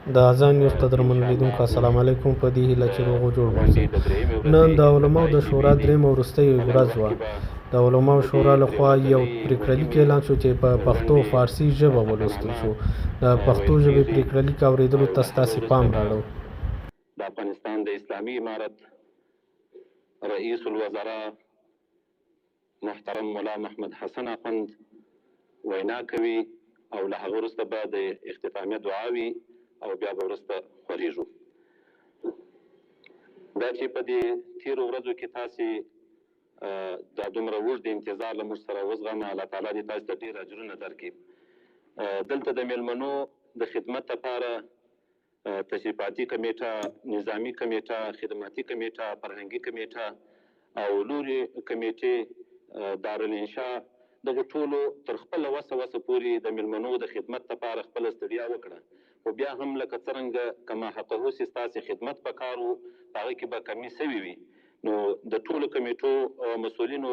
د اذان یو قدرمن لیدونکو السلام علیکم. په دې هیله چې روغ او جوړ اوسئ. نن د علماو د شورا درېیمه وروستۍ ورځ وه. د علماو شورا لخوا یو پریکړه لیک اعلان شو چې په پښتو او فارسي ژبه ولوستل شو. د پښتو ژبې پریکړه لیک اورېدلو ته ستاسې پام راړو. د افغانستان د اسلامي امارت رئیس الوزراء محترم مولا محمد حسن اخوند وینا کوي او له هغه وروسته به د اختتامیه دعا وي او بیا به وروسته خورېږو. دا چې په دې تېرو ورځو کې تاسې دا دومره اوږد انتظار له موږ سره وزغمه، الله تعالی دې تاسو ته ډېر اجرونه درکړي. دلته د میلمنو د خدمت لپاره تشریفاتي کمیټه، نظامي کمیټه، خدماتي کمیټه، فرهنګي کمیټه او نورې کمیټې دارالانشا دغه ټولو تر خپله وسه پورې د میلمنو د خدمت لپاره خپله ستړیا وکړه، خو بیا هم لکه څرنګه که ماحقه اوسې ستاسې خدمت پکار و، په هغه کې به کمي سوي وي. نو د ټولو کمیټو مسؤلینو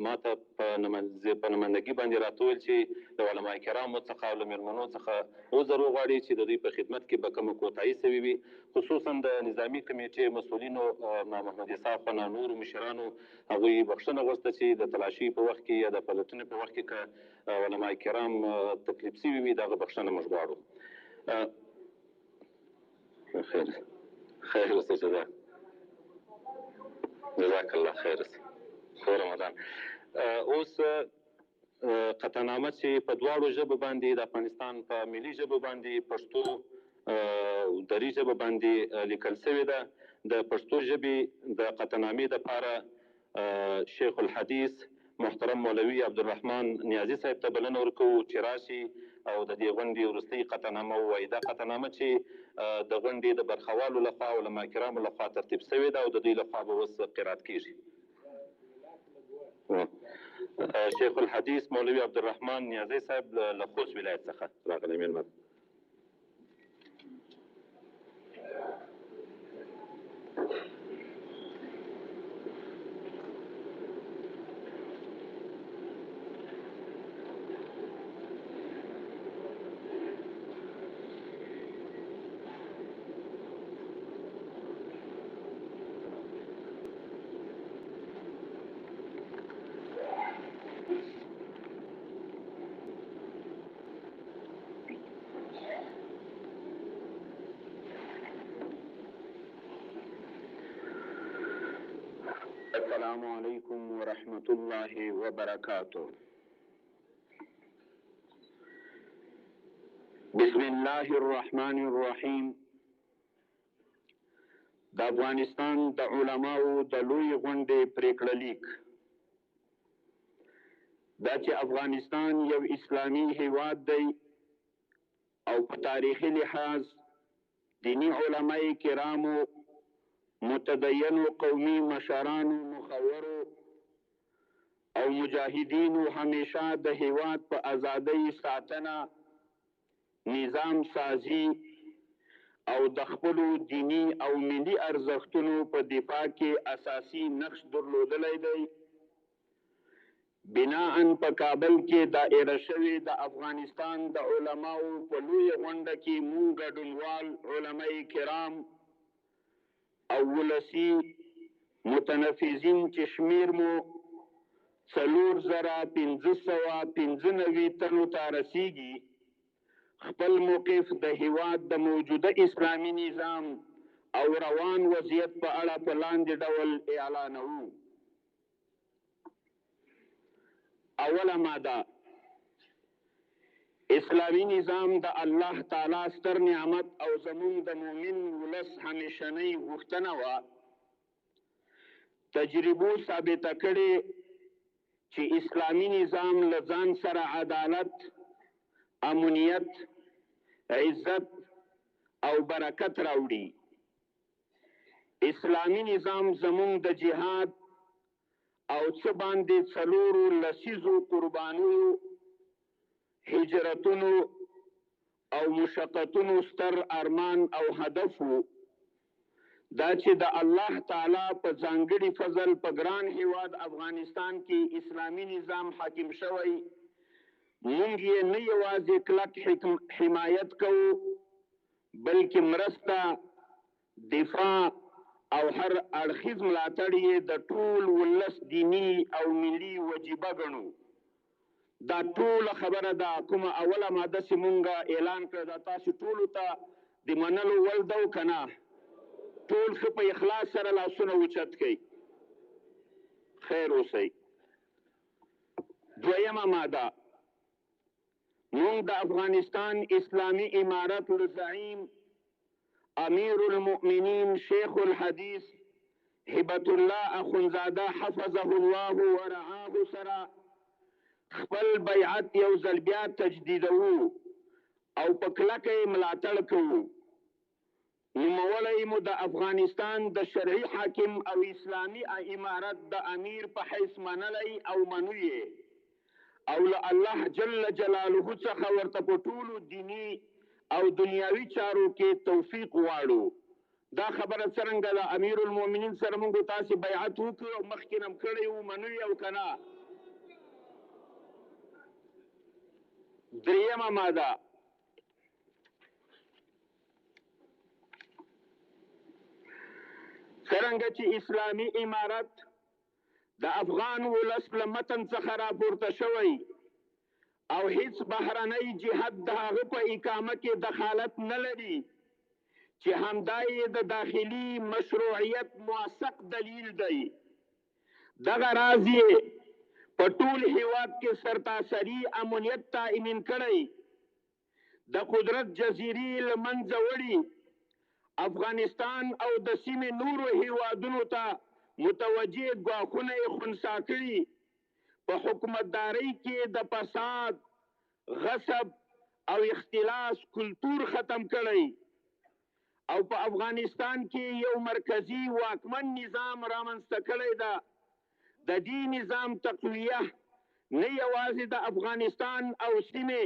ما ته په نمایندګي باندې راته وویل چې د علما کرامو څخه او له میلمنو څخه عذر وغواړي چې د دوی په خدمت کې به کومه کوتاهي سوي وي. خصوصا د نظامي کمیټې مسؤلینو محمد اسحاق خان او نورو مشرانو هغوی بخښنه غوښته چې د تلاشي په وخت کې یا د پلټنې په وخت کې که علما کرام تکلیف سوي وي دغه بخښنه موږ غواړو. خیر اوسه جزاک الله خیر اوسه. خو رمضان اوس قطعنامه چې په دواړو ژبو باندې د افغانستان په ملي ژبو باندې پښتو دري ژبه باندې لیکل شوې ده. د پښتو ژبې د قطعنامې دپاره شیخ الحدیث محترم مولوي عبدالرحمن نیازي صاحب ته بلنه ورکوو چې راشي او د دې غونډې وروستۍ قطعنامه ووایي. دا قطعنامه چې د غونډې د برخوالو لخوا او علما کرامو لخوا ترتیب شوې ده او د دوی لخوا به اوس قرات کیږي. شیخ الحدیث مولوي عبدالرحمن نیازي صاحب له خوست ولایت څخه راغلی مېلمه. السلام علیکم ورحمت الله وبرکاته. بسم الله الرحمن الرحیم. د افغانستان د علماو د لوی غونډې پریکړه لیک دا چې افغانستان یو اسلامي هیواد دی او په تاریخي لحاظ دینی علماء کرامو، متدینو قومي مشرانو، مخورو او مجاهدینو همیشه د هیواد په ازادۍ ساتنه، نظام سازی او د خپلو دینی او ملي ارزښتونو په دفاع کې اساسي نقش درلودلی دی. بناءً په کابل کې دائره شوې د افغانستان د علماو په لویه غونډه کې مونږ ګډونوال علماء کرام او ولسی متنفذین چې شمیر مو 4595 تنو ته رسیږي، خپل موقف د هیواد د موجوده اسلامي نظام او روان وضعیت په اړه په لاندې ډول اعلانوو. اوله ماده: اسلامي نظام د الله تعالی ستر نعمت او زموږ د مؤمن ولس همیشنۍ غوښتنه وه. تجربو ثابته کړې چې اسلامي نظام له ځان سره عدالت، امنیت، عزت او برکت راوړي. اسلامي نظام زموږ د جهاد او څه باندې 4 لسیزو قربانیو، هجرتونو او مشقتونو ستر ارمان او هدف وو. دا چې د الله تعالی په ځانګړي فضل په ګران هیواد افغانستان کې اسلامي نظام حاکم شوی، مونږ یې نه یوازې کلک حمایت کوو هغې کې مرسته، دفاع او هر اړخیز ملاتړ یې د ټول ولس دیني او ملي وجیبه ګڼو. دا ټوله خبره ده کومه اوله ماده چې مونږ اعلان کړه دا تاسو ټولو ته د منلو وړ ده او که نه؟ ټول ښه په اخلاص سره لاسونه اوچت کړئ. خیر اوسئ. دویمه ماده، مونږ د افغانستان اسلامي امارت له زعیم امیر المؤمنین شیخ الحدیث هبت الله اخونزاده حفظه الله ورعاه سره خپل بیعت یو ځل بیا تجدیدوو او په کلکه یې ملاتړ کوو. نومولی مو د افغانستان د شرعي حاکم او اسلامي امارت د امیر په حیث منلی او منو یې او له الله جل جلاله څخه ورته په ټولو دیني او دنیاوي چارو کې توفیق غواړو. دا خبره څرنګه د امیر المؤمنین سره موږ تاسې بیعت وکړو او مخکې نه م کړی وو، منو یې او که نه؟ دریمه ماده، څرنګه چې اسلامي امارت د افغان ولس له متن څخه راپورته شوی او هیڅ بهرنی جهت د هغه په اقامه کې دخالت نه لري چې همدا یې د داخلي مشروعیت موثق دلیل دی. دغه راز یې په ټول هیواد کې سرتاسري امنیت تامین کړی، د قدرت جزیرې له منځه وړي، افغانستان او د سیمې نورو هیوادونو ته متوجه ګواښونه یې خنثی کړي، په حکومتدارۍ کې د فساد، غصب او اختلاس کلتور ختم کړی او په افغانستان کې یو مرکزی واکمن نظام رامنځته کړی ده. د دې نظام تقویه نه یوازې د افغانستان او سیمې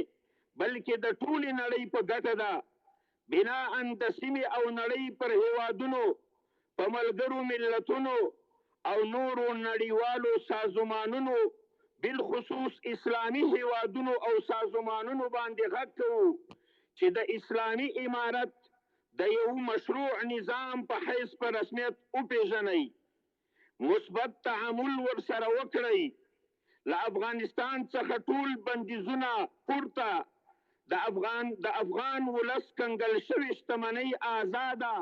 بلکې د ټولې نړۍ په ګټه ده. بناءً د سیمې او نړۍ پر هیوادونو په ملګرو ملتونو او نورو نړیوالو سازمانونو بالخصوص اسلامي هیوادونو او سازمانونو باندې غږ کوو چې د اسلامي امارت د یو مشروع نظام په حیث په رسمیت وپیژنئ، مثبت تعامل ورسره وکړئ، له افغانستان څخه ټول بندیزونه پورته، د افغان ولس کنګل شوې شتمنۍ آزاده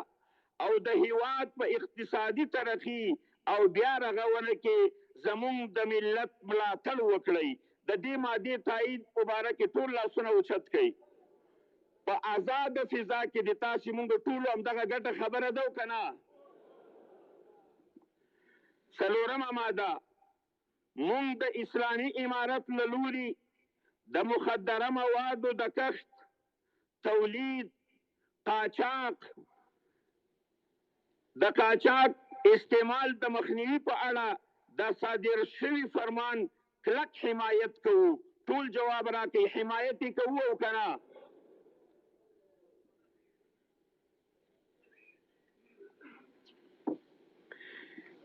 او د هیواد په اقتصادي ترقي او بیا رغونه کې زموږ د ملت ملاتړ وکړئ. د دې مادې تایید مبارک ټول لاسونه اوچت کړئ. په آزاده فضا کې د تاسې موږ ټولو همدغه ګټه خبره ده او که نه؟ څلورمه ماده، موږ د اسلامي امارت له لوري د مخدره موادو د کښت، تولید، قاچاق استعمال د مخنیوي په اړه د صادر شوي فرمان کلک حمایت کوو. ټول جواب راکړئ، حمایت یې کوو او که نه؟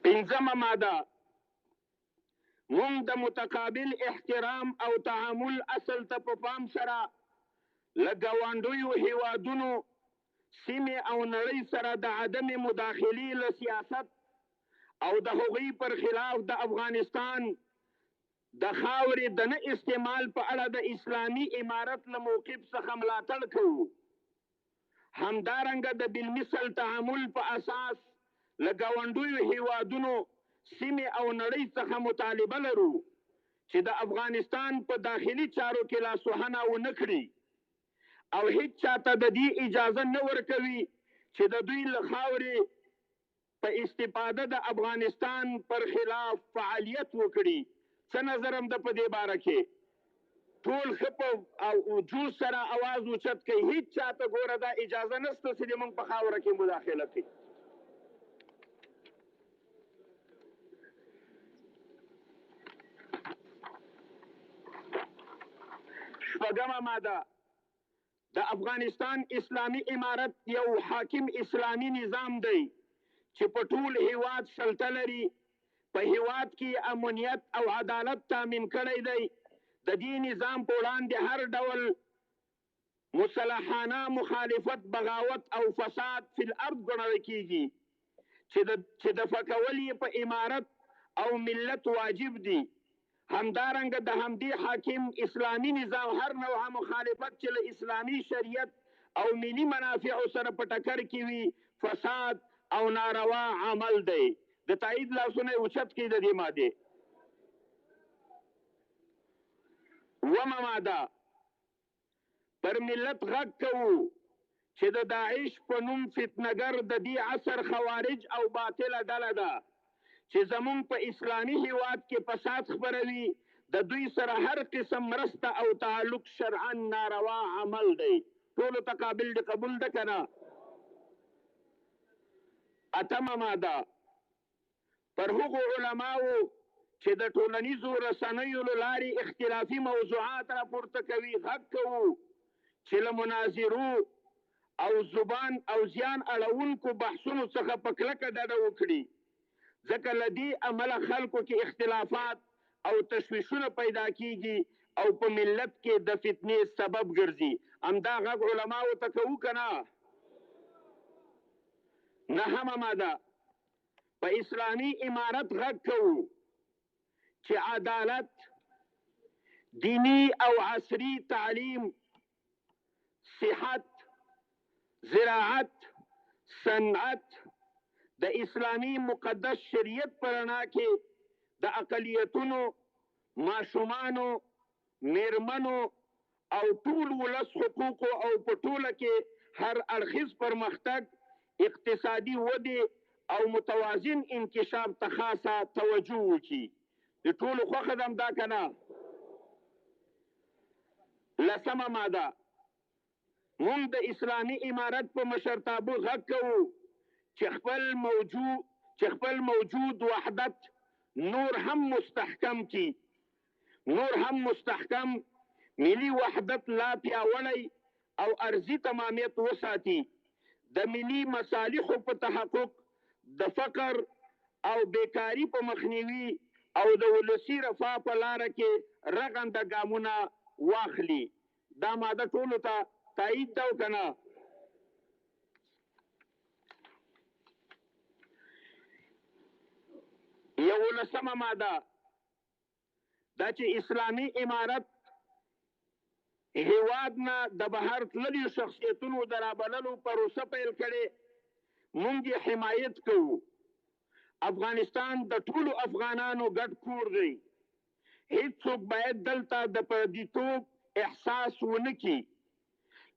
پنځمه ماده، موږ د متقابل احترام او تعامل اصل ته په پام سره له ګاونډیو هیوادونو، سیمې او نړۍ سره د عدم مداخلې له سیاست او د هغوی پر خلاف د افغانستان د خاورې د نه استعمال په اړه د اسلامي امارت له موقف څخه ملاتړ کوو. همدارنګه د بالمثل تعامل په اساس له ګاونډیو هیوادونو، سیمې او نړۍ څخه مطالبه لرو چې د افغانستان په داخلي چارو کې لاسوهنه ونه کړي او هیڅ چاته د دې اجازه نه ورکوي چې د دوی له خاورې په استفاده د افغانستان پر خلاف فعالیت وکړي. څه نظر هم ده په دې باره کې؟ ټول ښه په جوش سره اواز اوچت کوي. هیڅ چاته ګوره دا اجازه نشته چې موږ په خاوره کې مداخله کوي. شپږمه ماده، د افغانستان اسلامي امارت یو حاکم اسلامي نظام دی چې په ټول هیواد سلطه لري، په هیواد کې امنیت او عدالت تامین کړی دی. د دې نظام په وړاندې هر ډول مسلحانه مخالفت بغاوت او فساد فی الارض ګڼل کیږي چې د فکول په امارت او ملت واجب دي. همدارنګه د همدې حاکم اسلامی نظام هر نوع مخالفت چې له اسلامی شریعت او ملي منافع سره په ټکر کې وي فساد او ناروا عمل دی. د تایید لاسونه اوچت کړي د دې ماده. ومه ماده پر ملت غږ کوو چې د داعش په نوم فتنګر د دې عصر خوارج او باطله ډله ده چې زمونږ په اسلامي هیواد کې فساد خپروي. د دوی سره هر قسم مرسته او تعلق شرعا ناروا عمل دی. ټولو ته قابل د قبول ده که نه؟ اتمه ماده پر هغو علماو چې د ټولنیزو رسنیو له لارې اختلافي موضوعات راپورته کوي غږ کوو چې له مناظرو او زبان او زیان اړونکو بحثونو څخه په کلکه ډډه وکړي، ځکه له دې عمله خلکو کې اختلافات او تشویشونه پیدا کیږي او په ملت کې د فتنې سبب ګرځي. همدا غږ علماو ته کوو که نه؟ نهمه ماده په اسلامي امارت غږ کوو چې عدالت، دینی او عصري تعلیم، صحت، زراعت، صنعت د اسلامي مقدس شریعت په رڼا کې د اقلیتونو، ماشومانو، میرمنو او ټول ولس حقوقو او په ټوله کې هر اړخیز پرمختګ، اقتصادي ودې او متوازن انکشاف ته خاصه توجه وکړي. د ټولو خوښه ده همدا که نه؟ لسمه ماده موږ د اسلامي امارت په مشرتابه غږ کوو چې خپل موجود وحدت نور هم مستحکم کی، نور هم مستحکم ملي وحدت لا پیاوړی او ارضي تمامیت وساتي، د ملي مصالحو په تحقق، د فقر او بیکاری په مخنیوي او د ولسي رفاه په لاره کې رغنده ګامونه واخلي. دا ماده ټولو ته تایید ده او که نه؟ یولسمه ماده دا چې اسلامي امارت هیواد نه د بهر تللیو شخصیتونو د رابللو پروسه پیل کړې. موږ یې حمایت کوو. افغانستان د ټولو افغانانو ګډ کور دی. هیڅوک باید دلته د پردیتوب احساس ونه کړي.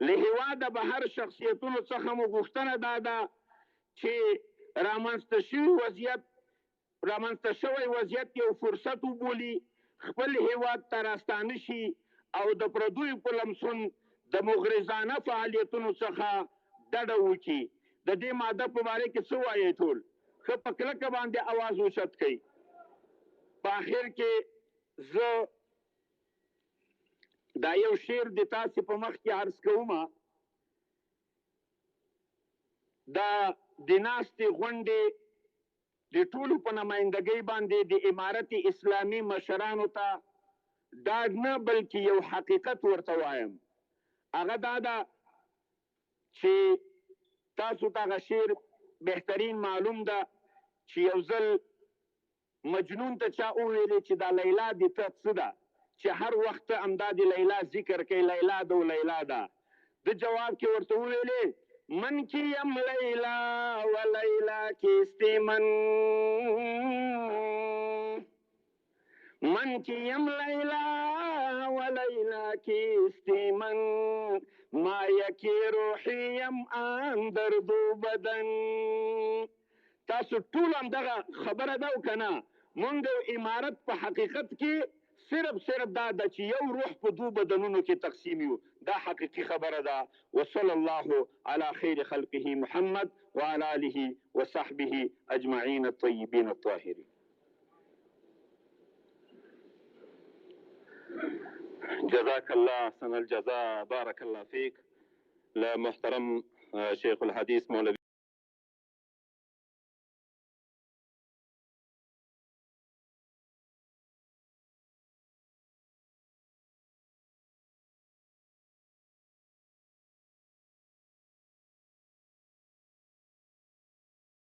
له هیواده بهر شخصیتونو څخه مو غوښتنه دا ده چې رامنځته شوی وضعیت یو فرصت وبولي، خپل هیواد ته راستانه شي او د پردیو په لمسون د مغرضانه فعالیتونو څخه ډډه وکړي. د دې ماده په باره کې څه وایي؟ ټول ښه په کلکه باندې اواز اوچت کړئ. په آخر کې زه دا یو شعر د تاسې په مخ کې عرض کوم. دا د ناستې غونډې د ټولو په نمایندګۍ باندې د امارت اسلامي مشرانو ته ډاډ نه بلکې یو حقیقت ورته وایم. هغه دا ده چې تاسو ته هغه شعر بهترین معلوم ده چې یو ځل مجنون ته چا وویلې چې دا لیلا د ته څه ده چې هر وخت همدا د لیلا ذکر کوي، لیلا ده و لیلا ده. د جواب کې ورته وویلې من کیم لیلا و لیلا کیستی من کیم لیلا و لیلا کیستی من ما یکی روحیم آن دردو بدن. تاسو ټول هم دغه خبره ده او که نه؟ مونږ د امارت په حقیقت کې صرف دا ده چې یو روح په دو بدنونو کې تقسیم یو. دا حقیقي خبره ده. وصلی الله علی خیر خلقه محمد وعلى آله وصحبه اجمعین الطیبین الطاهرین. جزاك الله احسن الجزاء، بارك الله فيك. لمحترم شيخ الحديث مولوي